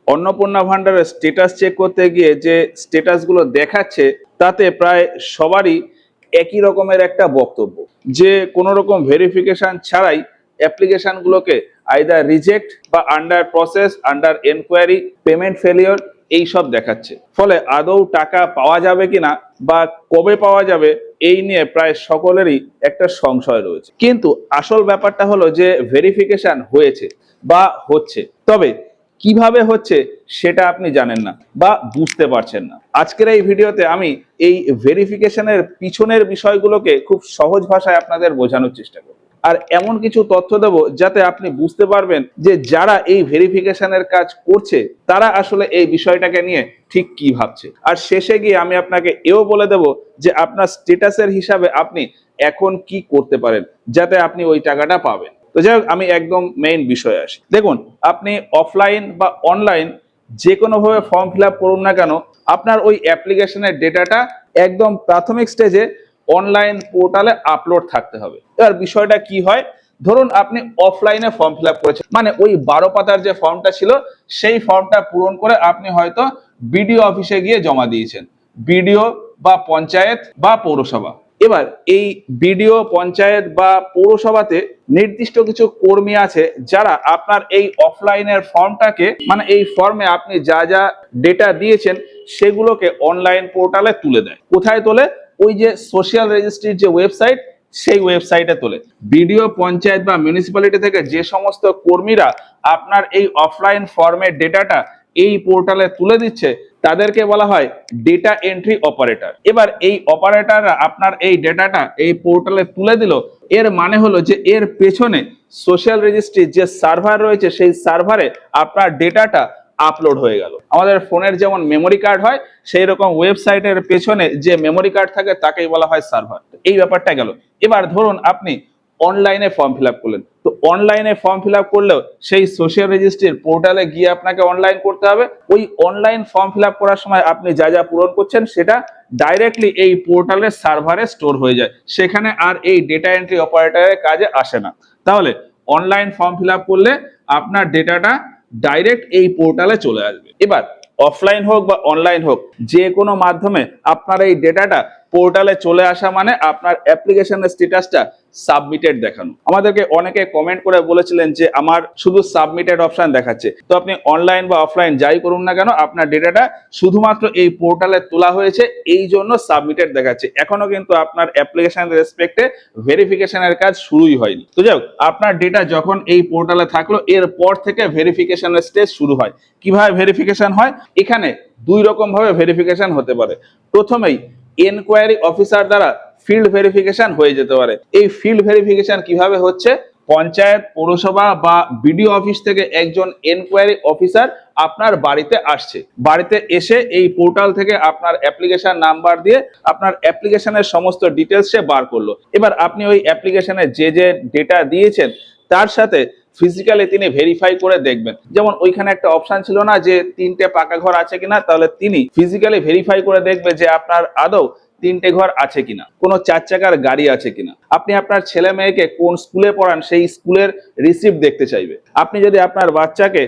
অন্নপূর্ণা ভান্ডারের status check করতে গিয়ে যে স্ট্যাটাসগুলো দেখাচ্ছে তাতে প্রায় সবারই একই রকমের একটা বক্তব্য, যে কোনো রকম ভেরিফিকেশন ছাড়াই অ্যাপ্লিকেশনগুলোকে আইদার রিজেক্ট বা under process, under enquiry, payment failure এইসব দেখাচ্ছে। ফলে আদৌ টাকা পাওয়া যাবে কিনা বা কবে পাওয়া যাবে এই নিয়ে প্রায় সকলেরই একটা সংশয় রয়েছে। কিন্তু আসল ব্যাপারটা হলো যে ভেরিফিকেশন হয়েছে বা হচ্ছে, তবে কিভাবে হচ্ছে সেটা আপনি জানেন না বা বুঝতে পারছেন না। আজকের এই ভিডিওতে আমি এই ভেরিফিকেশনের পিছনের বিষয়গুলোকে খুব সহজ ভাষায় আপনাদের বোঝানোর চেষ্টা করব, আর এমন কিছু তথ্য দেব যাতে আপনি বুঝতে পারবেন যে যারা এই ভেরিফিকেশনের কাজ করছে তারা আসলে এই বিষয়টাকে নিয়ে ঠিক কি ভাবছে। আর শেষে গিয়ে আমি আপনাকে এও বলে দেব যে আপনার স্ট্যাটাসের হিসাবে আপনি এখন কি করতে পারেন যাতে আপনি ওই টাকাটা পাবেন। তো যাই হোক, আমি একদম মেইন বিষয়ে আসি। দেখুন, আপনি অফলাইন বা অনলাইন যে কোনোভাবে ফর্ম ফিল আপ করুন না কেন, আপনার ওই অ্যাপ্লিকেশনের ডেটাটা একদম প্রাথমিক স্টেজে অনলাইন পোর্টালে আপলোড থাকতে হবে। এবার বিষয়টা কি হয়, ধরুন আপনি অফলাইনে ফর্ম ফিল আপ করেছেন, মানে ওই 12 পাতার যে ফর্মটা ছিল সেই ফর্মটা পূরণ করে আপনি হয়তো বিডিও অফিসে গিয়ে জমা দিয়েছেন, বিডিও বা পঞ্চায়েত বা পৌরসভা। এবার এই বিডিও, পঞ্চায়েত বা পৌরসভাতে নির্দিষ্ট কিছু কর্মী আছে যারা আপনার এই অফলাইনের ফর্মটাকে, মানে এই ফর্মে আপনি যা যা ডেটা দিয়েছেন সেগুলোকে অনলাইন পোর্টালে তুলে দেয়। কোথায় তোলে? ওই যে সোশ্যাল রেজিস্ট্রির যে ওয়েবসাইট, সেই ওয়েবসাইটে তোলে। বিডিও, পঞ্চায়েত বা মিউনিসিপ্যালিটি থেকে যে সমস্ত কর্মীরা আপনার এই অফলাইন ফর্মের ডেটাটা এই পোর্টালে তুলে দিচ্ছে তাদেরকে বলা হয় ডেটা এন্ট্রি অপারেটর। এবার এই অপারেটররা আপনার এই ডেটাটা এই পোর্টালে তুলে দিল, এর মানে হলো যে এর পেছনে সোশ্যাল রেজিস্ট্রির যে সার্ভার রয়েছে সেই সার্ভারে আপনার ডেটাটা আপলোড হয়ে গেল। আমাদের ফোনের যেমন মেমোরি কার্ড হয়, সেই রকম ওয়েবসাইটের পেছনে যে মেমোরি কার্ড থাকে তাকেই বলা হয় সার্ভার। এই ব্যাপারটা গেল। এবার ধরুন আপনি অনলাইনে ফর্ম ফিল আপ করলেন, তো অনলাইনে ফর্ম ফিল আপ করলেও সেই সোশ্যাল রেজিস্ট্রির পোর্টালে গিয়ে আপনাকে অনলাইন করতে হবে। ওই অনলাইন ফর্ম ফিল আপ করার সময় আপনি যা যা পূরণ করছেন সেটা ডাইরেক্টলি এই পোর্টালের সার্ভারে স্টোর হয়ে যায়, সেখানে আর এই ডেটা এন্ট্রি অপারেটরের কাজে আসে না। তাহলে অনলাইন ফর্ম ফিল আপ করলে আপনার ডেটাটা ডাইরেক্ট এই পোর্টালে চলে আসবে। এবার অফলাইন হোক বা অনলাইন হোক, যে কোনো মাধ্যমে আপনার এই ডেটাটা পোর্টালে চলে আসা মানে আপনার অ্যাপ্লিকেশনের স্ট্যাটাসটা সাবমিটেড দেখানো। আমাদেরকে অনেকে কমেন্ট করে বলেছিলেন যে আমার শুধু সাবমিটেড অপশন দেখাচ্ছে। তো আপনি অনলাইন বা অফলাইন যাই করুন না কেন, আপনার ডেটাটা শুধুমাত্র এই পোর্টালে তোলা হয়েছে এই জন্য সাবমিটেড দেখাচ্ছে। এখনো কিন্তু আপনার অ্যাপ্লিকেশন রেসপেক্টে ভেরিফিকেশনের কাজ শুরুই হয়নি। তো যাই হোক, আপনার ডেটা যখন এই পোর্টালে থাকলো এরপর থেকে ভেরিফিকেশনের স্টেজ শুরু হয়। কিভাবে ভেরিফিকেশন হয়? এখানে দুই রকম ভাবে ভেরিফিকেশন হতে পারে। প্রথমেই এনকোয়ারি অফিসার দ্বারা ফিল্ড ভেরিফিকেশন হয়ে যেতে পারে। এই ফিল্ড ভেরিফিকেশন কিভাবে হচ্ছে? পঞ্চায়েত, পৌরসভা বা বিডিও অফিস থেকে একজন এনকোয়ারি অফিসার আপনার বাড়িতে আসছে, বাড়িতে এসে এই পোর্টাল থেকে আপনার অ্যাপ্লিকেশন নাম্বার দিয়ে আপনার অ্যাপ্লিকেশনের সমস্ত ডিটেলস সে বার করলো। এবার আপনি ওই অ্যাপ্লিকেশনে যে যে ডেটা দিয়েছেন তার সাথে ফিজিক্যালি তিনি ভেরিফাই করে দেখবেন। যেমন ওইখানে একটা অপশন ছিল না যে 3টে পাকা ঘর আছে কিনা, তাহলে তিনি ফিজিক্যালি ভেরিফাই করে দেখবে যে আপনার আদৌ 3টে ঘর আছে কিনা, কোনো 4 চাকার গাড়ি আছে কিনা। আপনি আপনার ছেলে মেয়েকে কোন স্কুলে পড়ান সেই স্কুলের রিসিপ্ট দেখতে চাইবে। আপনি যদি আপনার বাচ্চাকে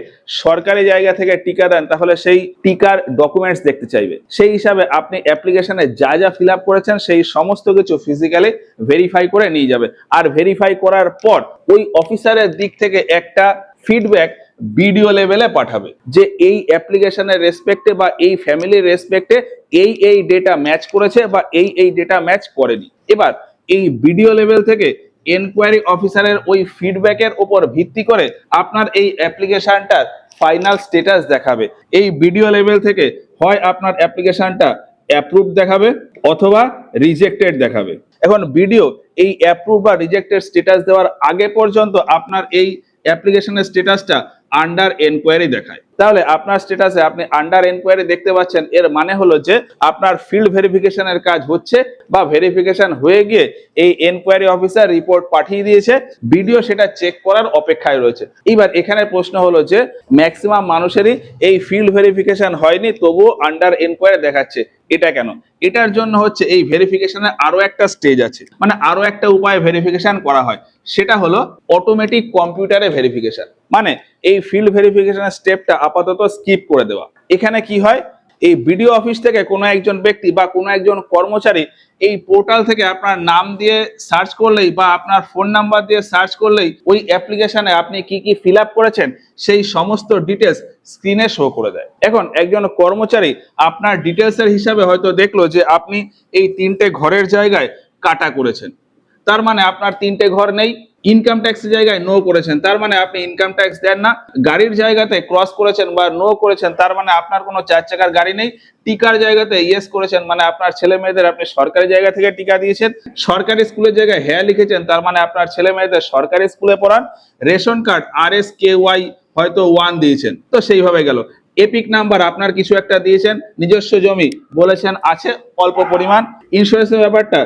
সরকারি জায়গা থেকে টিকা দেন তাহলে সেই টিকার ডকুমেন্টস দেখতে চাইবে। সেই হিসাবে আপনি অ্যাপ্লিকেশনে যা যা ফিল আপ করেছেন সেই সমস্ত কিছু ফিজিক্যালি ভেরিফাই করে নিয়ে যাবে। আর ভেরিফাই করার পর ওই অফিসারের দিক থেকে একটা ফিডব্যাক বিডিও লেভেলে পাঠাবে যে এই অ্যাপ্লিকেশনের রেসপেক্টে বা এই ফ্যামিলির রেসপেক্টে এই ডেটা ম্যাচ করেছে বা এই ডেটা ম্যাচ করেনি। এবার এই বিডিও লেভেল থেকে এনকোয়ারি অফিসারের ওই ফিডব্যাকের উপর ভিত্তি করে আপনার এই অ্যাপ্লিকেশনটার ফাইনাল স্ট্যাটাস দেখাবে। এই বিডিও লেভেল থেকে হয় আপনার অ্যাপ্লিকেশনটা অ্যাপ্রুভ দেখাবে অথবা রিজেক্টেড দেখাবে। এখন বিডিও এই অ্যাপ্রুভ বা রিজেক্টেড স্ট্যাটাস দেওয়ার আগে পর্যন্ত আপনার এই অ্যাপ্লিকেশনের স্ট্যাটাসটা আন্ডার এনকোয়ারি দেখায়। তাহলে আপনার স্ট্যাটাসে আপনি আন্ডার এনকোয়ারি দেখতে পাচ্ছেন, এর মানে হলো যে আপনার ফিল্ড ভেরিফিকেশনের কাজ হচ্ছে বা ভেরিফিকেশন হয়ে গিয়ে এই এনকোয়ারি অফিসার রিপোর্ট পাঠিয়ে দিয়েছে, ভিডিও সেটা চেক করার অপেক্ষায় রয়েছে। এবার এখানে প্রশ্ন হলো যে ম্যাক্সিমাম মানুষেরই এই ফিল্ড ভেরিফিকেশন হয়নি তবুও আন্ডার এনকোয়ারি দেখাচ্ছে, এটা কেন? এটার জন্য হচ্ছে এই ভেরিফিকেশনের আরো একটা স্টেজ আছে, মানে আরো একটা উপায়ে ভেরিফিকেশন করা হয়, সেটা হলো অটোমেটিক কম্পিউটারে ভেরিফিকেশন। মানে এই ফিল্ড ভেরিফিকেশনের স্টেপটা আপাতত স্কিপ করে দেওয়া। এখানে কি হয়, এই বিডিও অফিস থেকে কোনো একজন ব্যক্তি বা কোনো একজন কর্মচারী এই পোর্টাল থেকে আপনার নাম দিয়ে সার্চ করলেই বা আপনার ফোন নাম্বার দিয়ে সার্চ করলেই ওই অ্যাপ্লিকেশনে আপনি কি কি ফিল আপ করেছেন সেই সমস্ত ডিটেলস স্ক্রিনে শো করে দেয়। এখন একজন কর্মচারী আপনার ডিটেলসের হিসাবে হয়তো দেখলো যে আপনি এই 3টে ঘরের জায়গায় কাটা করেছেন, তার মানে আপনার 3টে ঘর নেই। ইনকাম ট্যাক্সের জায়গায় নো করেছেন, তার মানে আপনি ইনকাম ট্যাক্স দেন না। গাড়ির জায়গাতে ক্রস করেছেন বা নো করেছেন, তার মানে আপনার কোনো 4 চাকার গাড়ি নেই। টিকার জায়গাতে ইয়েস করেছেন, মানে আপনার ছেলে মেয়েদের আপনি সরকারি জায়গা থেকে টিকা দিয়েছেন। সরকারি স্কুলের জায়গায় হ্যাঁ লিখেছেন, তার মানে আপনার ছেলে মেয়েদের সরকারি স্কুলে পড়ান। রেশন কার্ড RSKY হয়তো 1 দিয়েছেন, তো সেইভাবে গেল। এপিক নাম্বার আপনার কিছু একটা দিয়েছেন। নিজস্ব জমি বলেছেন আছে অল্প পরিমাণ। ইন্স্যুরেন্সের ব্যাপারটা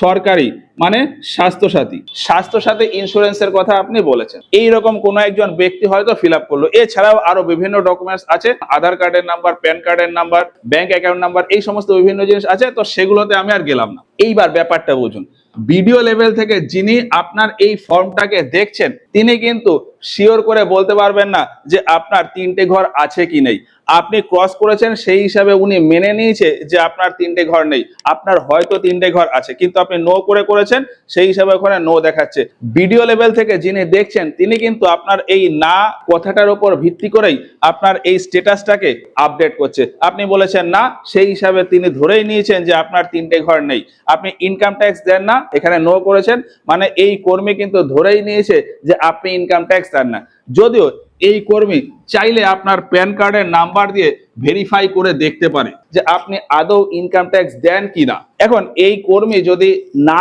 সরকারি, মানে স্বাস্থ্যসাথী ইন্স্যুরেন্সের কথা আপনি বলেছেন। এইরকম কোন একজন ব্যক্তি হয়তো ফিল আপ করলো। এছাড়াও আরো বিভিন্ন ডকুমেন্টস আছে, আধার কার্ডের নাম্বার, প্যান কার্ডের নাম্বার, ব্যাংক অ্যাকাউন্ট নাম্বার, এই সমস্ত বিভিন্ন জিনিস আছে, তো সেগুলোতে আমি আর গেলাম না। এইবার ব্যাপারটা বুঝুন, ভিডিও লেভেল থেকে যিনি আপনার এই ফর্মটাকে দেখছেন তিনি কিন্তু শিওর করে বলতে পারবেন না যে আপনার 3টে ঘর আছে কি নেই। আপনি ক্রস করেছেন সেই হিসাবে উনি মেনে নিয়েছে যে আপনার 3টে ঘর নেই, আপনার হয়তো 3টে ঘর আছে, কিন্তু আপনি নো করেছেন সেই হিসাবে ওখানে নো দেখাচ্ছে। ভিডিও লেভেল থেকে যিনি দেখছেন তিনি কিন্তু আপনার এই না কথাটার উপর ভিত্তি করেই আপনার এই স্ট্যাটাসটাকে আপডেট করছে। আপনি বলেছেন না, সেই হিসাবে তিনি ধরেই নিয়েছেন যে আপনার 3টে ঘর নেই। আপনি ইনকাম ট্যাক্স দেন না, এখানে নো করেছেন, মানে এই কর্মী কিন্তু ধরেই নিয়েছে যে আপনি ইনকাম ট্যাক্স দেন না। যদিও এই কর্মী চাইলে আপনার প্যান কার্ডের নাম্বার দিয়ে ভেরিফাই করে দেখতে পারে যে আপনি আদৌ ইনকাম ট্যাক্স দেন কিনা। এখন এই কর্মী যদি না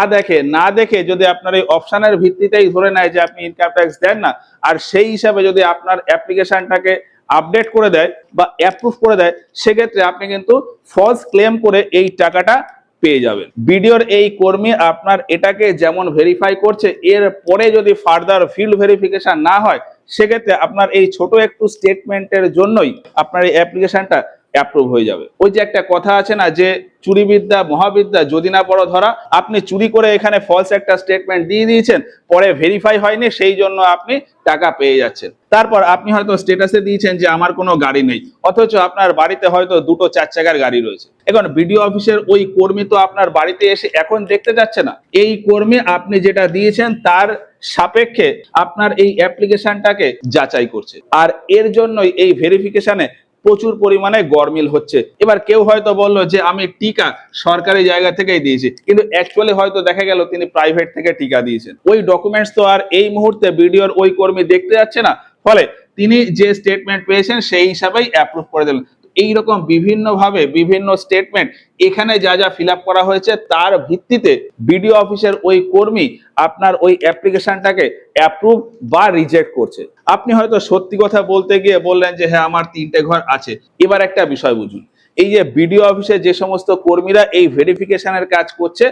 দেখে যদি আপনার এই অপশনের ভিত্তিতেই ধরে নেয় যে আপনি ইনকাম ট্যাক্স দেন না, আর সেই হিসাবে যদি আপনার অ্যাপ্লিকেশনটাকে আপডেট করে দেয় বা অ্যাপ্রুভ করে দেয়, সেক্ষেত্রে আপনি কিন্তু ফলস ক্লেম করে এই টাকাটা পেয়ে যাবেন। ভিডিওর এই কর্মী আপনার এটাকে যেমন ভেরিফাই করছে, এর পরে যদি ফার্দার ফিল্ড ভেরিফিকেশন না হয়, সেক্ষেত্রে আপনার এই ছোট একটু স্টেটমেন্টের জন্যই আপনার এই অ্যাপ্লিকেশনটা অ্যাপ্রুভ হয়ে যাবে। ওই যে একটা কথা আছে না যে চুরি বিদ্যা মহাবিদ্যা যদি না বড় ধরা, আপনি চুরি করে এখানে ফলস একটা স্টেটমেন্ট দিয়ে দিয়েছেন, পরে ভেরিফাই হয়নি, সেই জন্য আপনি টাকা পেয়ে যাচ্ছেন। তারপর আপনি হয়তো স্ট্যাটাসে দিয়েছেন যে আমার কোনো গাড়ি নেই, অথচ আপনার বাড়িতে হয়তো 2টো 4 চাকার গাড়ি রয়েছে। এখন ভিডিও অফিসের ওই কর্মী তো আপনার বাড়িতে এসে এখন দেখতে যাচ্ছে না, এই কর্মী আপনি যেটা দিয়েছেন তার সাপেক্ষে আপনার এই অ্যাপ্লিকেশনটাকে যাচাই করছে, আর এর জন্যই এই ভেরিফিকেশনে প্রচুর পরিমাণে গরমিল হচ্ছে। এবার কেউ হয়তো বললো যে আমি টিকা সরকারি জায়গা থেকেই দিয়েছি, কিন্তু অ্যাকচুয়ালি হয়তো দেখা গেল তিনি প্রাইভেট থেকে টিকা দিয়েছেন। ওই ডকুমেন্টস তো আর এই মুহূর্তে ভিডিওর ওই কর্মী দেখতে যাচ্ছে না, ফলে তিনি যে স্টেটমেন্ট পেয়েছেন সেই হিসাবেই অ্যাপ্রুভ করে দিলেন। এইরকম বিভিন্নভাবে বিভিন্ন স্টেটমেন্ট এখানে যা যা ফিল আপ করা হয়েছে তার ভিত্তিতে ভিডিও অফিসের ওই কর্মী আপনার ওই অ্যাপ্লিকেশনটাকে অ্যাপ্রুভ বা রিজেক্ট করছে। আপনি হয়তো সত্যি কথা বলতে গিয়ে বললেন যে হ্যাঁ আমার 3টে ঘর আছে। এবার একটা বিষয় বুঝুন, এই যে ভিডিও অফিসে যে সমস্ত কর্মীরা এই ভেরিফিকেশনের কাজ করছে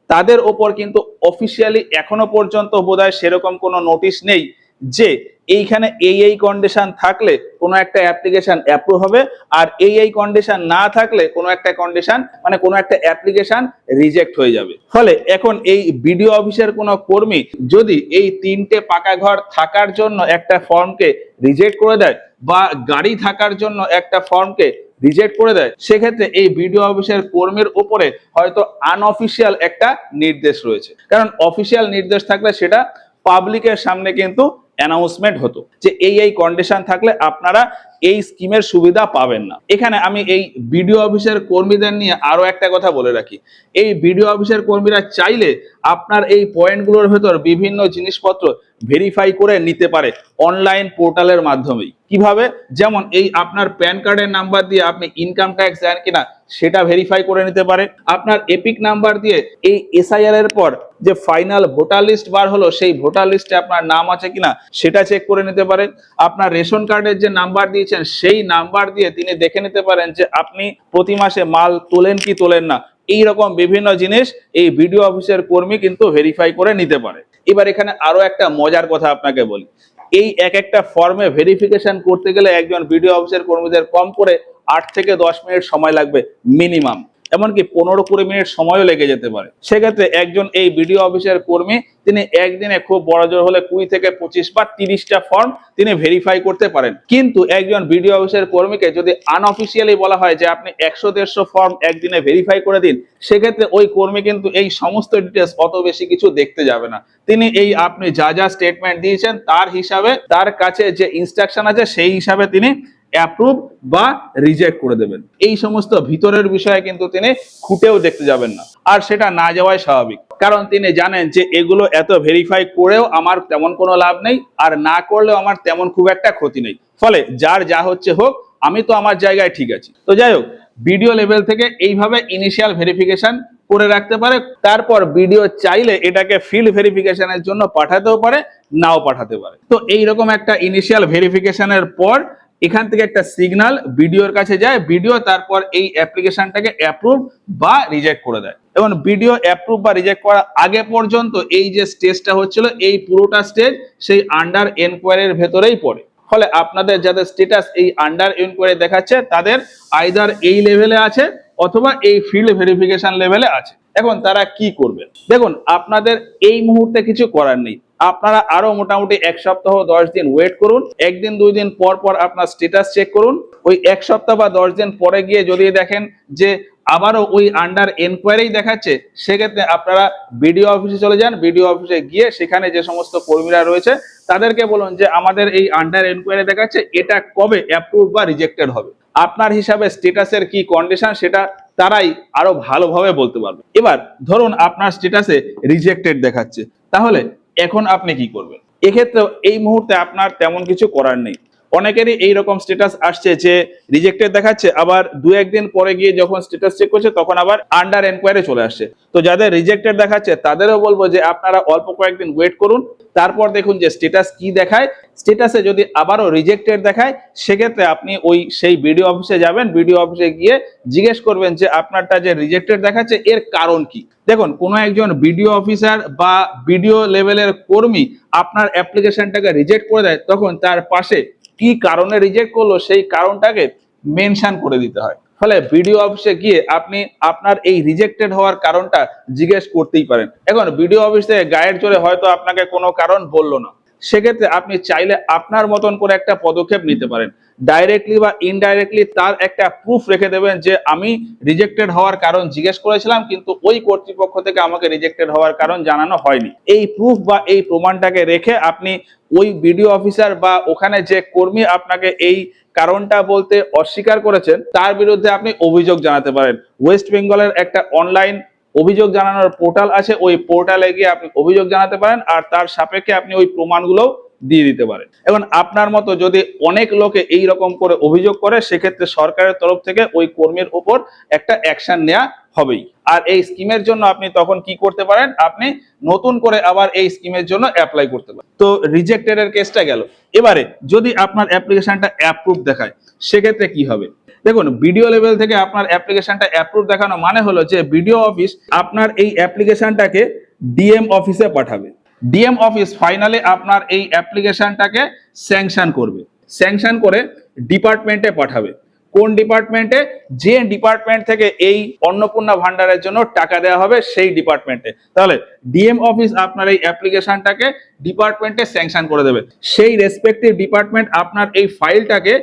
তাদের ওপর কিন্তু অফিসিয়ালি এখনো পর্যন্ত বোধহয় সেরকম কোনো নোটিশ নেই যে এইখানে এই কন্ডিশন থাকলে কোনো একটা অ্যাপ্লিকেশন অ্যাপ্রুভ হবে, আর এই কন্ডিশন না থাকলে কোনো একটা কন্ডিশন মানে কোনো একটা অ্যাপ্লিকেশন রিজেক্ট হয়ে যাবে। ফলে এখন এই ভিডিও অফিসের কোনো কর্মী যদি এই 3টে পাকা ঘর থাকার জন্য একটা ফর্মকে রিজেক্ট করে দেয় বা গাড়ি থাকার জন্য একটা ফর্মকে রিজেক্ট করে দেয়, সেক্ষেত্রে এই ভিডিও অফিসের কর্মীর উপরে হয়তো আনঅফিসিয়াল একটা নির্দেশ রয়েছে। কারণ অফিসিয়াল নির্দেশ থাকলে সেটা পাবলিকের সামনে কিন্তু অ্যানাউন্সমেন্ট হতো যে এই কন্ডিশন থাকলে আপনারা এই স্কিমের সুবিধা পাবেন না। এখানে আমি এই ভিডিও অফিসের কর্মীদের নিয়ে আরো একটা কথা বলে রাখি, এই ভিডিও অফিসের কর্মীরা চাইলে আপনার এই পয়েন্টগুলোর ভেতর বিভিন্ন জিনিসপত্র ভেরিফাই করে নিতে পারে অনলাইন পোর্টালের মাধ্যমেই। কিভাবে? যেমন এই আপনার প্যান কার্ডের নাম্বার দিয়ে আপনি ইনকাম ট্যাক্স দেন কিনা সেটা ভেরিফাই করে নিতে পারে। আপনার এপিক নাম্বার দিয়ে এই SIR এর পর যে ফাইনাল ভোটার লিস্ট বার হলো সেই ভোটার লিস্টে আপনার নাম আছে কিনা সেটা চেক করে নিতে পারেন। আপনার রেশন কার্ডের যে নাম্বার দিয়েছেন সেই নাম্বার দিয়ে তিনি দেখে নিতে পারেন যে আপনি প্রতি মাসে মাল তোলেন কি তোলেন না। এইরকম বিভিন্ন জিনিস এই ভিডিও অফিসের কর্মী কিন্তু ভেরিফাই করে নিতে পারে। এবার এখানে আরো একটা মজার কথা আপনাকে বলি, এই একটা ফর্মে ভেরিফিকেশন করতে গেলে একজন ভিডিও অফিসের কর্মীদের কম করে 8 থেকে 10 মিনিট সময় লাগবে মিনিমাম। এমনকি 15-20 মিনিট সময়ও লেগে যেতে পারে। সেক্ষেত্রে একজন এই বিডিও অফিসের কর্মী তিনি একদিনে খুব বড় জোর হলে 20 থেকে 25 বা 30টা ফর্ম তিনি ভেরিফাই করতে পারেন। কিন্তু একজন বিডিও অফিসের কর্মীকে যদি আনঅফিসিয়ালি বলা হয় যে আপনি 100-150 ফর্ম একদিনে ভেরিফাই করে দিন, সেক্ষেত্রে ওই কর্মী কিন্তু এই সমস্ত ডিটেলস অত বেশি কিছু দেখতে যাবে না। তিনি এই আপনি যা যা স্টেটমেন্ট দিয়েছেন তার হিসাবে, তার কাছে যে ইনস্ট্রাকশন আছে সেই হিসাবে তিনি অ্যাপ্রুভ বা রিজেক্ট করে দেবেন। এই সমস্ত ভিতরের বিষয়ে কিন্তু তিনি খুঁটেও দেখতে যাবেন না, আর সেটা না যাওয়াই স্বাভাবিক। কারণ তিনি জানেন যে এগুলো এত ভেরিফাই করেও আমার তেমন কোনো লাভ নেই, আর না করলেও আমার তেমন খুব একটা ক্ষতি নেই। ফলে যার যা হচ্ছে হোক, আমি তো আমার জায়গায় ঠিক আছি। তো যাই হোক, ভিডিও লেভেল থেকে এইভাবে ইনিশিয়াল ভেরিফিকেশন করে রাখতে পারে। তারপর ভিডিও চাইলে এটাকে ফিল্ড ভেরিফিকেশনের জন্য পাঠাতেও পারে, নাও পাঠাতে পারে। তো এইরকম একটা ইনিশিয়াল ভেরিফিকেশনের পর এখান থেকে একটা সিগন্যাল ভিডিওর কাছে যায়, ভিডিও তারপর এই অ্যাপ্লিকেশনটাকে অ্যাপ্রুভ বা রিজেক্ট করে দেয়। এবং ভিডিও অ্যাপ্রুভ বা রিজেক্ট করার আগে পর্যন্ত এই যে স্টেজটা হচ্ছিল, এই পুরোটা স্টেজ সেই আন্ডার এনকোয়ারির ভেতরেই পড়ে। ফলে আপনাদের যাদের স্ট্যাটাস এই আন্ডার এনকোয়ারি দেখাচ্ছে তাদের আইদার এই লেভেলে আছে অথবা এই ফিল্ড ভেরিফিকেশন লেভেলে আছে। এখন তারা কি করবে? দেখুন, আপনাদের এই মুহূর্তে কিছু করার নেই। আপনারা আরো মোটামুটি 1 সপ্তাহ 10 দিন ওয়েট করুন। একদিন 2 দিন পর পর আপনার স্ট্যাটাস চেক করুন। ওই 1 সপ্তাহ বা 10 দিন পরে গিয়ে যদি দেখেন যে আবারও ওই আন্ডার এনকোয়ারি দেখাচ্ছে, সেক্ষেত্রে আপনারা বিডিও অফিসে চলে যান। বিডিও অফিসে গিয়ে সেখানে যে সমস্ত কর্মীরা রয়েছে তাদেরকে বলুন যে আমাদের এই আন্ডার এনকোয়ারি দেখাচ্ছে, এটা কবে অ্যাপ্রুভ বা রিজেক্টেড হবে। আপনার হিসাবে স্ট্যাটাসের কি কন্ডিশন সেটা তারাই আরো ভালোভাবে বলতে পারবে। এবার ধরুন আপনার স্ট্যাটাসে রিজেক্টেড দেখাচ্ছে, তাহলে এখন আপনি কি করবেন? এক্ষেত্রে এই মুহূর্তে আপনার তেমন কিছু করার নেই। অনেকেরই এইরকম স্ট্যাটাস আসছে যে রিজেক্টেড দেখাচ্ছে, আবার 2-1 দিন পরে গিয়ে যখন স্ট্যাটাস চেক করছে তখন আবার আন্ডার এনকোয়ারি চলে আসছে। তো যাদের রিজেক্টেড দেখাচ্ছে তাদেরও বলবো যে আপনারা অল্প কয়েকদিন ওয়েট করুন, তারপর দেখুন যে স্ট্যাটাস কি দেখায়। স্ট্যাটাসে যদি আবারও রিজেক্টেড দেখায়, সেক্ষেত্রে আপনি সেই বিডিও অফিসে যাবেন। বিডিও অফিসে গিয়ে জিজ্ঞেস করবেন যে আপনারটা যে রিজেক্টেড দেখাচ্ছে এর কারণ কি। দেখুন, কোনো একজন বিডিও অফিসার বা বিডিও লেভেলের কর্মী আপনার অ্যাপ্লিকেশনটাকে রিজেক্ট করে দেয়, তখন তার পাশে কি কারণে রিজেক্ট করলো সেই কারণটাকে মেনশন করে দিতে হয়। ফলে বিডিও অফিসে গিয়ে আপনি আপনার এই রিজেক্টেড হওয়ার কারণটা জিজ্ঞেস করতেই পারেন। এখন বিডিও অফিস থেকে গায়ের জোরে হয়তো আপনাকে কোনো কারণ বললো না, সেক্ষেত্রে আপনি চাইলে আপনার মতন করে একটা পদক্ষেপ নিতে পারেন। ডাইরেক্টলি বা ইনডাইরেক্টলি তার একটা প্রুফ রেখে দেবেন যে আমি রিজেক্টেড হওয়ার কারণ জিজ্ঞেস করেছিলাম, কিন্তু ওই কর্তৃপক্ষ থেকে আমাকে রিজেক্টেড হওয়ার কারণ জানানো হয়নি। এই প্রুফ বা এই প্রমাণটাকে রেখে আপনি ওই বিডিও অফিসার বা ওখানে যে কর্মী আপনাকে এই কারণটা বলতে অস্বীকার করেছেন তার বিরুদ্ধে আপনি অভিযোগ জানাতে পারেন। ওয়েস্ট বেঙ্গলের একটা অনলাইন অভিযোগ জানানোর পোর্টাল আছে, ওই পোর্টালে গিয়ে আপনি অভিযোগ জানাতে পারেন, আর তার সাপেক্ষে আপনি ওই প্রমাণগুলো দিয়ে দিতে পারেন। এখন আপনার মতো যদি অনেক লোকে এই রকম করে অভিযোগ করে, সেক্ষেত্রে সরকারের তরফ থেকে ওই কর্মীর উপর একটা অ্যাকশন নেওয়া হবেই। আর এই স্কিমের জন্য আপনি তখন কি করতে পারেন? আপনি নতুন করে আবার এই স্কিমের জন্য অ্যাপ্লাই করতে পারেন। তো রিজেক্টেড এর কেসটা গেল। এবারে যদি আপনার অ্যাপ্লিকেশনটা অ্যাপ্রুভ দেখায়, সেক্ষেত্রে কি হবে? দেখুন, বিডিও লেভেল থেকে আপনার অ্যাপ্লিকেশনটা অ্যাপ্রুভ দেখানো মানে হলো যে বিডিও অফিস আপনার এই অ্যাপ্লিকেশনটাকে ডিএম অফিসে পাঠাবে। ডিএম অফিস ফাইনালি আপনার এই অ্যাপ্লিকেশনটাকে স্যাংশন করবে। স্যাংশন করে ডিপার্টমেন্টে পাঠাবে। কোন ডিপার্টমেন্টে? যে ডিপার্টমেন্ট থেকে এই অন্নপূর্ণা ভান্ডারের জন্য টাকা দেওয়া হবে সেই ডিপার্টমেন্টে। তাহলে ডিএম অফিস আপনার এই অ্যাপ্লিকেশনটাকে ডিপার্টমেন্টে স্যাংশন করে দেবে। সেই রেসপেক্টিভ ডিপার্টমেন্ট আপনার এই ফাইলটাকে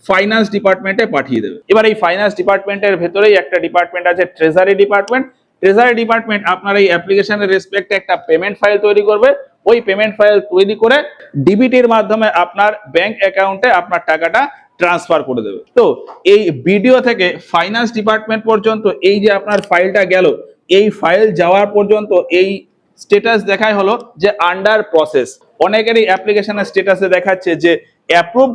ফাইন্যান্স ডিপার্টমেন্টে পাঠিয়ে দেবে। এবার এই ফাইন্যান্স ডিপার্টমেন্টের ভেতরেই একটা ডিপার্টমেন্ট আছে ট্রেজারি ডিপার্টমেন্ট। ট্রেজারি ডিপার্টমেন্ট আপনার এই অ্যাপ্লিকেশনের রেসপেক্টে একটা পেমেন্ট ফাইল তৈরি করবে। ওই পেমেন্ট ফাইল তৈরি করে ডিবিটির মাধ্যমে আপনার ব্যাংক অ্যাকাউন্টে আপনার টাকাটা ট্রান্সফার করে দেবে। তো এই বিডিও থেকে ফাইন্যান্স ডিপার্টমেন্ট পর্যন্ত এই যে আপনার ফাইলটা গেল, এই ফাইল যাওয়ার পর্যন্ত এই স্ট্যাটাস দেখায় হলো যে আন্ডার প্রসেস। অনেকেরই অ্যাপ্লিকেশনের স্ট্যাটাসে দেখাচ্ছে যে অ্যাপ্রুভ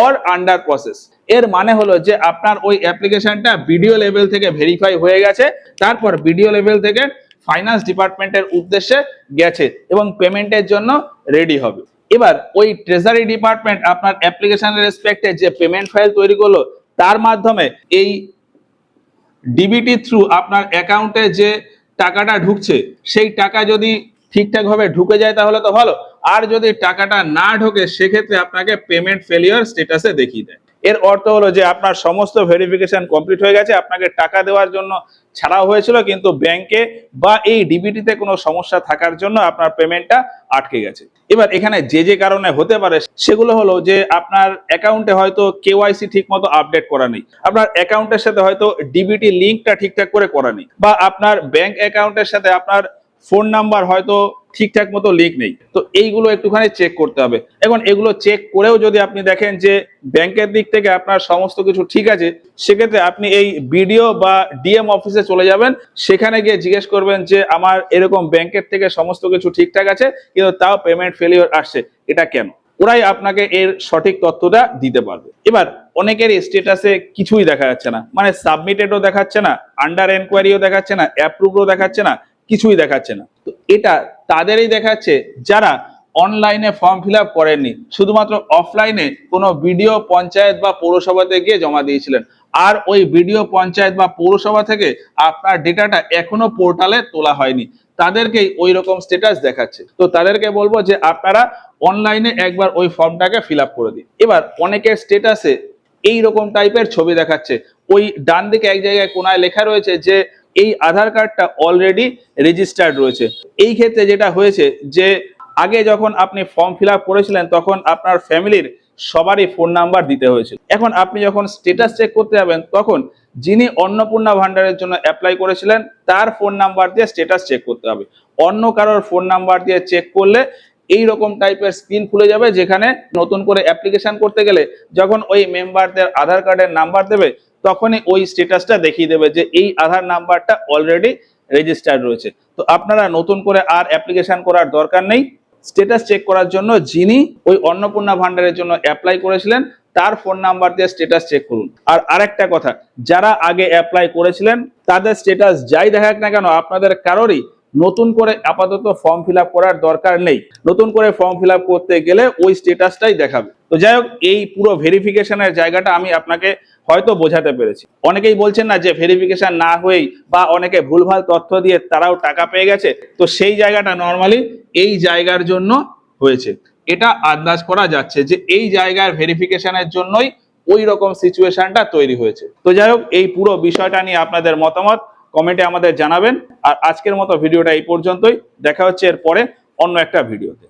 অর আন্ডার প্রসেস। এর মানে হলো যে আপনার ওই অ্যাপ্লিকেশনটা বিডিও লেভেল থেকে ভেরিফাই হয়ে গেছে, তারপর বিডিও লেভেল থেকে ফাইন্যান্স ডিপার্টমেন্টের উদ্দেশ্যে গেছে এবং পেমেন্টের জন্য রেডি হবে। এবার ওই ট্রেজারি ডিপার্টমেন্ট আপনার অ্যাপ্লিকেশনের রেসপেক্টে যে পেমেন্ট ফাইল তৈরি করলো, তার মাধ্যমে এই ডিবিটি থ্রু আপনার অ্যাকাউন্টে যে টাকাটা ঢুকছে সেই টাকা যদি ঠিকঠাক ভাবে ঢুকে যায় তাহলে তো ভালো, আর যদি টাকাটা না ঢোকে সেক্ষেত্রে আপনাকে পেমেন্ট ফেলিওর স্ট্যাটাসে দেখিয়ে দেয়। এর অর্থ হলো যে আপনার সমস্ত ভেরিফিকেশন কমপ্লিট হয়ে গেছে, আপনাকে টাকা দেওয়ার জন্য ছাড়াও হয়েছিল, কিন্তু ব্যাংকে বা এই ডিবিটিতে কোনো সমস্যা থাকার জন্য আপনার পেমেন্টটা আটকে গেছে। এবার এখানে যে যে কারণে হতে পারে সেগুলো হলো যে আপনার অ্যাকাউন্টে হয়তো কেওয়াইসি ঠিক মতো আপডেট করা নেই, আপনার অ্যাকাউন্টের সাথে হয়তো ডিবিটি লিঙ্কটা ঠিকঠাক করে করা নেই, বা আপনার ব্যাংক অ্যাকাউন্টের সাথে আপনার ফোন নাম্বার হয়তো ঠিকঠাক মতো লিঙ্ক নেই। তো এইগুলো একটুখানি চেক করতে হবে। এখন এগুলো চেক করেও যদি আপনি দেখেন যে ব্যাংকের দিক থেকে আপনার সমস্ত কিছু ঠিক আছে, সেক্ষেত্রে আপনি এই বিডিও বা ডিএম অফিসে চলে যাবেন, সেখানে গিয়ে জিজ্ঞেস করবেন যে আমার এরকম ব্যাংকের থেকে সমস্ত কিছু ঠিকঠাক আছে কিন্তু তাও পেমেন্ট ফেলিওর আসছে, এটা কেন? ওরাই আপনাকে এর সঠিক তথ্যটা দিতে পারবে। এবার অনেকের স্ট্যাটাসে কিছুই দেখা যাচ্ছে না, মানে সাবমিটেডও দেখাচ্ছে না, আন্ডার এনকোয়ারিও দেখাচ্ছে না, অ্যাপ্রুভও দেখাচ্ছে না, কিছুই দেখাচ্ছে না। তো এটা তাদেরই দেখাচ্ছে যারা অনলাইনে ফর্ম ফিল আপ করেননি, শুধুমাত্র অফলাইনে কোনো বিডিও পঞ্চায়েত বা পৌরসভাতে গিয়ে জমা দিয়েছিলেন, আর ওই বিডিও পঞ্চায়েত বা পৌরসভা থেকে আপনার ডেটাটা এখনো পোর্টালে তোলা হয়নি, তাদেরকেই ওই রকম স্ট্যাটাস দেখাচ্ছে। তো তাদেরকে বলবো যে আপনারা অনলাইনে একবার ওই ফর্মটাকে ফিল আপ করে দিন। এবার অনেকের স্ট্যাটাসে এই রকম টাইপের ছবি দেখাচ্ছে, ওই ডান দিকে এক জায়গায় কোনায় লেখা রয়েছে যে এই আধার কার্ডটা অলরেডি রেজিস্টার্ড রয়েছে। এই ক্ষেত্রে যেটা হয়েছে যে আগে যখন আপনি ফর্ম ফিল আপ করেছিলেন তখন আপনার ফ্যামিলির সবারই ফোন নাম্বার দিতে হয়েছিল। এখন আপনি যখন স্ট্যাটাস চেক করতে যাবেন তখন যিনি অন্নপূর্ণা ভান্ডারের জন্য অ্যাপ্লাই করেছিলেন তার ফোন নাম্বার দিয়ে স্ট্যাটাস চেক করতে হবে। অন্য কারোর ফোন নাম্বার দিয়ে চেক করলে এই রকম টাইপের স্ক্রিন খুলে যাবে, যেখানে নতুন করে অ্যাপ্লিকেশন করতে গেলে যখন ওই মেম্বারদের আধার কার্ডের নাম্বার দেবে তখনই ওই স্ট্যাটাসটা দেখিয়ে দেবে যে এই আধার নাম্বারটা অলরেডি রেজিস্টার্ড রয়েছে। তো আপনারা নতুন করে আর অ্যাপ্লিকেশন করার দরকার নেই। স্ট্যাটাস চেক করার জন্য যিনি ওই অন্নপূর্ণা ভান্ডারের জন্য অ্যাপ্লাই করেছিলেন তার ফোন নাম্বার দিয়ে স্ট্যাটাস চেক করুন। আর আরেকটা কথা, যারা আগে অ্যাপ্লাই করেছিলেন তাদের স্ট্যাটাস যাই দেখাক না কেন, আপনাদের কারোরই নতুন করে আপাতত ফর্ম ফিল আপ করার দরকার নেই। নতুন করে ফর্ম ফিল আপ করতে গেলে ওই স্ট্যাটাসটাই দেখাবে। তো যাই হোক, এই পুরো ভেরিফিকেশনের জায়গাটা আমি আপনাকে হয়তো বোঝাতে পেরেছি। অনেকেই বলছেন না যে ভেরিফিকেশন না হয়েই বা অনেকে ভুলভাল তথ্য দিয়ে তারাও টাকা পেয়ে গেছে, তো সেই জায়গাটা নর্মালি এই জায়গার জন্য হয়েছে। এটা আন্দাজ করা যাচ্ছে যে এই জায়গার ভেরিফিকেশনের জন্যই ওই রকম সিচুয়েশনটা তৈরি হয়েছে। তো যাই হোক, এই পুরো বিষয়টা নিয়ে আপনাদের মতামত কমেন্টে আমাদের জানাবেন। আর আজকের মতো ভিডিওটা এই পর্যন্তই, দেখা হচ্ছে এর পরে অন্য একটা ভিডিওতে।